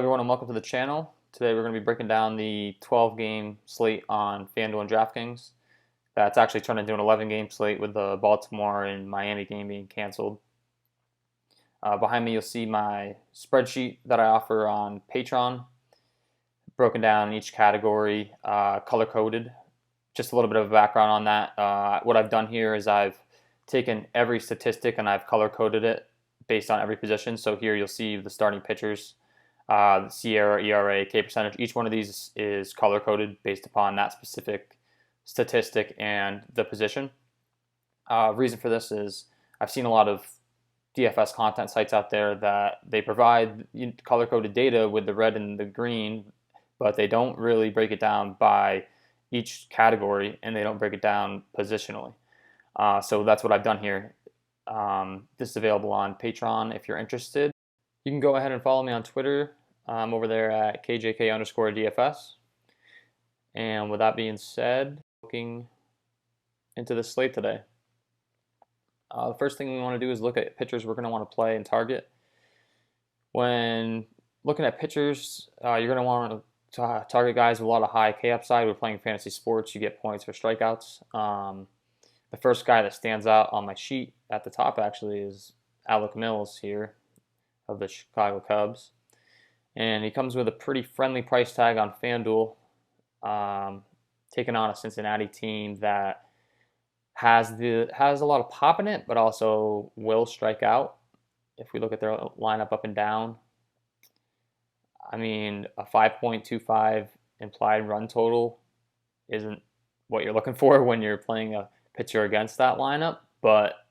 everyone and welcome to the channel. Today we're going to be breaking down the 12-game slate on FanDuel and DraftKings. That's actually turned into an 11-game slate with the Baltimore and Miami game being canceled. Behind me you'll see my spreadsheet that I offer on Patreon, broken down in each category, color-coded. Just a little bit of a background on that. What I've done here is I've taken every statistic and I've color-coded it based on every position. So here you'll see the starting pitchers, the Sierra, ERA, K percentage. Each one of these is color-coded based upon that specific statistic and the position. Reason for this is I've seen a lot of DFS content sites out there that they provide color-coded data with the red and the green, but they don't really break it down by each category and they don't break it down positionally. So that's what I've done here. This is available on Patreon if you're interested. You can go ahead and follow me on Twitter. I'm over there at KJK_DFS. And with that being said, looking into the slate today. The first thing we want to do is look at pitchers we're going to want to play and target. When looking at pitchers, you're going to want to target guys with a lot of high K upside. We're playing fantasy sports. You get points for strikeouts. The first guy that stands out on my sheet at the top actually is Alec Mills here of the Chicago Cubs. And he comes with a pretty friendly price tag on FanDuel, taking on a Cincinnati team that has a lot of pop in it, but also will strike out. If we look at their lineup up and down, I mean, a 5.25 implied run total isn't what you're looking for when you're playing a pitcher against that lineup, but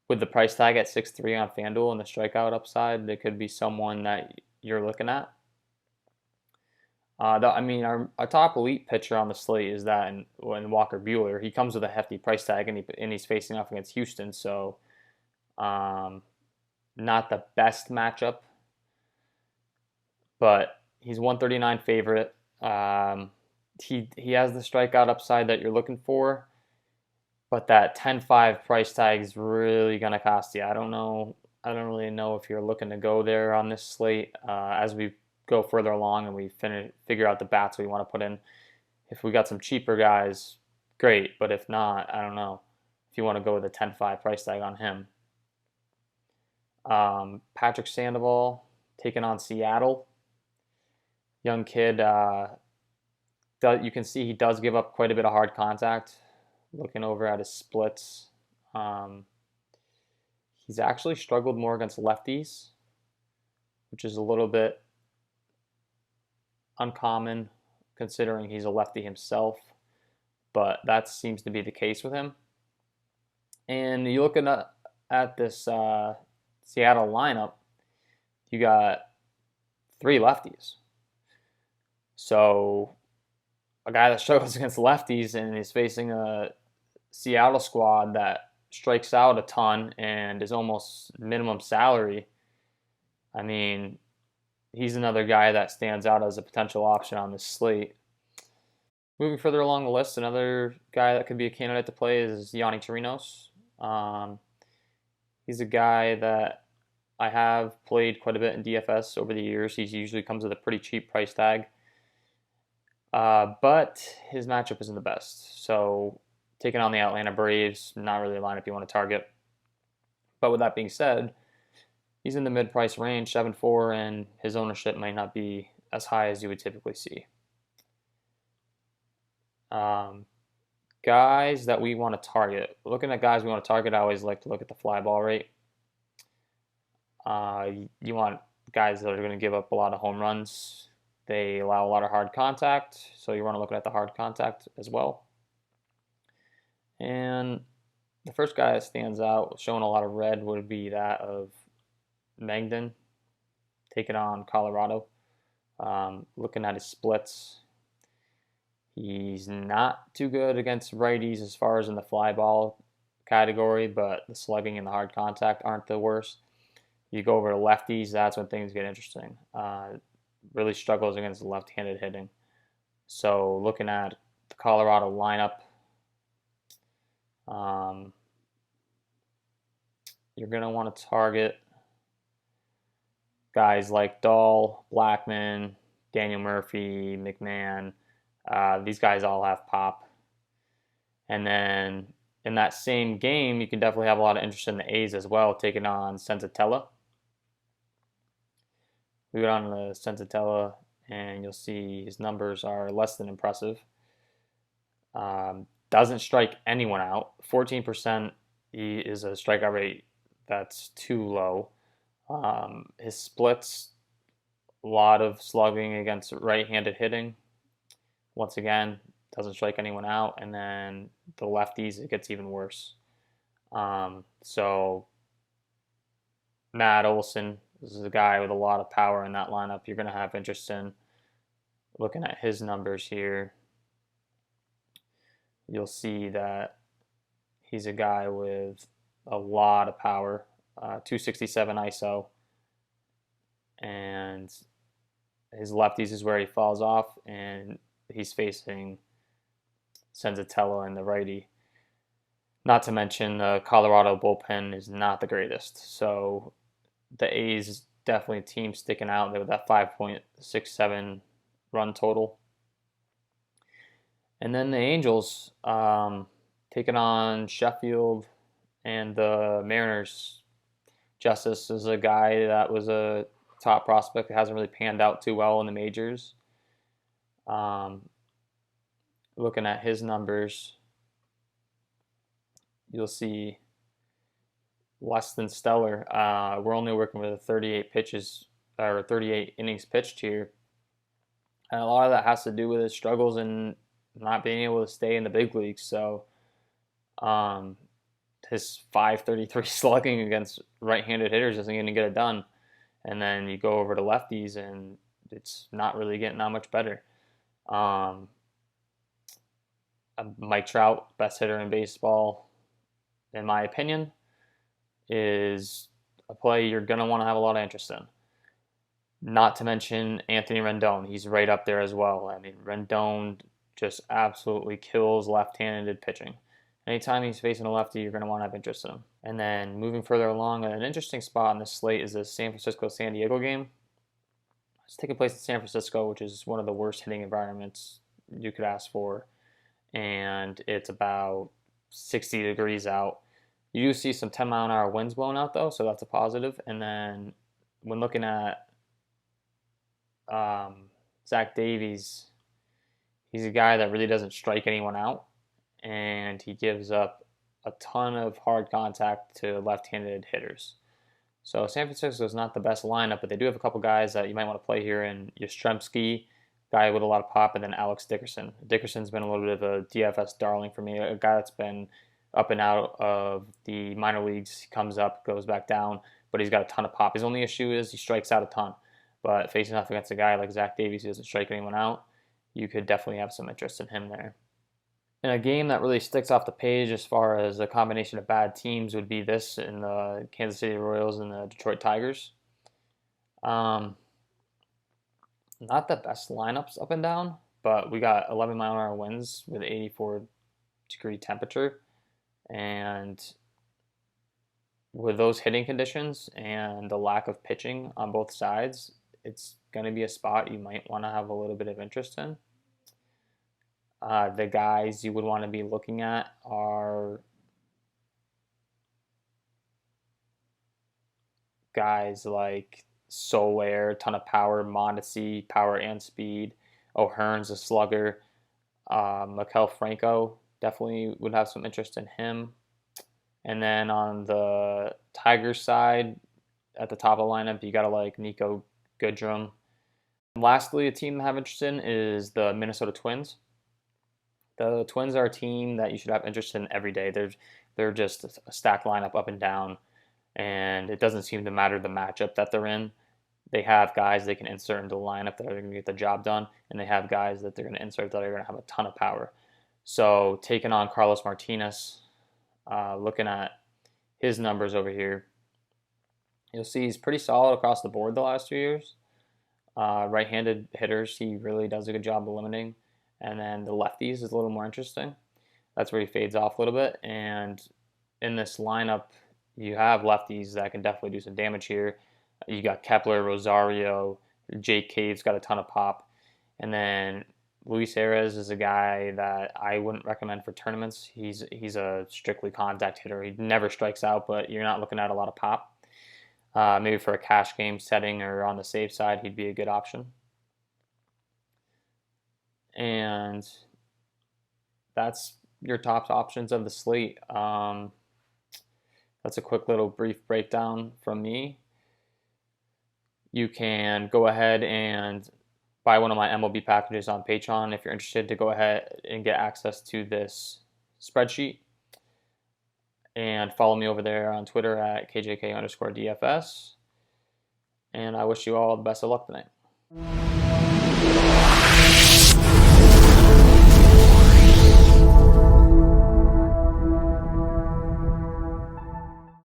with the price tag at 6.3 on FanDuel and the strikeout upside, there could be someone that you're looking at. Our top elite pitcher on the slate is that in Walker Buehler. He comes with a hefty price tag, and he's facing off against Houston, so not the best matchup, but he's 139 favorite. He has the strikeout upside that you're looking for, but that 10.5 price tag is really going to cost you. I don't really know if you're looking to go there on this slate. As we go further along and we figure out the bats we want to put in, if we got some cheaper guys, great. But if not, I don't know if you want to go with a 10.5 price tag on him. Patrick Sandoval taking on Seattle. Young kid. You can see he does give up quite a bit of hard contact. Looking over at his splits, he's actually struggled more against lefties, which is a little bit uncommon considering he's a lefty himself, but that seems to be the case with him. And you looking at this Seattle lineup, you got 3 lefties. So a guy that struggles against lefties and is facing a Seattle squad that strikes out a ton and is almost minimum salary, I mean, he's another guy that stands out as a potential option on this slate. Moving further along the list, another guy that could be a candidate to play is Gianni Torinos. He's a guy that I have played quite a bit in DFS over the years. He usually comes with a pretty cheap price tag. But his matchup isn't the best. So taking on the Atlanta Braves, not really a lineup you want to target. But with that being said, he's in the mid-price range, 7.4, and his ownership might not be as high as you would typically see. Guys that we want to target. Looking at guys we want to target, I always like to look at the fly ball rate. You want guys that are going to give up a lot of home runs. They allow a lot of hard contact, so you want to look at the hard contact as well. And the first guy that stands out, showing a lot of red, would be that of Mengden, taking on Colorado. Looking at his splits, he's not too good against righties as far as in the fly ball category, but the slugging and the hard contact aren't the worst. You go over to lefties, that's when things get interesting. Really struggles against left-handed hitting. So looking at the Colorado lineup, you're going to want to target Guys like Dahl, Blackman, Daniel Murphy, McMahon, these guys all have pop. And then in that same game, you can definitely have a lot of interest in the A's as well, taking on Senzatella. We go down to the Senzatella, and you'll see his numbers are less than impressive. Doesn't strike anyone out. 14% is a strikeout rate that's too low. His splits, a lot of slugging against right-handed hitting. Once again, doesn't strike anyone out. And then the lefties, it gets even worse. So Matt Olsen, this is a guy with a lot of power in that lineup. You're going to have interest in looking at his numbers here. You'll see that he's a guy with a lot of power, 267 ISO, and his lefties is where he falls off, and he's facing Senzatella and the righty. Not to mention the Colorado bullpen is not the greatest, so the A's definitely a team sticking out there with that 5.67 run total. And then the Angels taking on Sheffield and the Mariners. Justice is a guy that was a top prospect that hasn't really panned out too well in the majors. Looking at his numbers, you'll see less than stellar. We're only working with 38 pitches or 38 innings pitched here. And a lot of that has to do with his struggles in not being able to stay in the big leagues. So his 533 slugging against right-handed hitters isn't going to get it done. And then you go over to lefties, and it's not really getting that much better. Mike Trout, best hitter in baseball, in my opinion, is a play you're going to want to have a lot of interest in. Not to mention Anthony Rendon. He's right up there as well. I mean, Rendon just absolutely kills left-handed pitching. Anytime he's facing a lefty, you're going to want to have interest in him. And then moving further along, an interesting spot in this slate is the San Francisco-San Diego game. It's taking place in San Francisco, which is one of the worst hitting environments you could ask for. And it's about 60 degrees out. You do see some 10-mile-an-hour winds blowing out, though, so that's a positive. And then when looking at Zach Davies, he's a guy that really doesn't strike anyone out, and he gives up a ton of hard contact to left-handed hitters. So San Francisco is not the best lineup, but they do have a couple guys that you might want to play here in Yastrzemski, guy with a lot of pop, and then Alex Dickerson. Dickerson's been a little bit of a DFS darling for me, a guy that's been up and out of the minor leagues. He comes up, goes back down, but he's got a ton of pop. His only issue is he strikes out a ton. But facing off against a guy like Zach Davies who doesn't strike anyone out, you could definitely have some interest in him there. And a game that really sticks off the page as far as a combination of bad teams would be this in the Kansas City Royals and the Detroit Tigers. Not the best lineups up and down, but we got 11-mile-an-hour winds with 84-degree temperature. And with those hitting conditions and the lack of pitching on both sides, it's going to be a spot you might want to have a little bit of interest in. The guys you would want to be looking at are guys like Soler, ton of power, Mondesi, power and speed. O'Hearn's a slugger. Maikel Franco, definitely would have some interest in him. And then on the Tigers side, at the top of the lineup, you got to like Nico Goodrum. And lastly, a team I have interest in is the Minnesota Twins. The Twins are a team that you should have interest in every day. They're just a stacked lineup up and down, and it doesn't seem to matter the matchup that they're in. They have guys they can insert into the lineup that are going to get the job done, and they have guys that they're going to insert that are going to have a ton of power. So taking on Carlos Martinez, looking at his numbers over here, you'll see he's pretty solid across the board the last 2 years. Right-handed hitters, he really does a good job of limiting. And then the lefties is a little more interesting. That's where he fades off a little bit. And in this lineup, you have lefties that can definitely do some damage here. You got Kepler, Rosario, Jake Cave's got a ton of pop. And then Luis Arias is a guy that I wouldn't recommend for tournaments. He's a strictly contact hitter. He never strikes out, but you're not looking at a lot of pop. Maybe for a cash game setting or on the safe side, he'd be a good option. And that's your top options of the slate. That's a quick little brief breakdown from me. You can go ahead and buy one of my MLB packages on Patreon if you're interested to go ahead and get access to this spreadsheet. And follow me over there on Twitter at KJK_DFS. And I wish you all the best of luck tonight.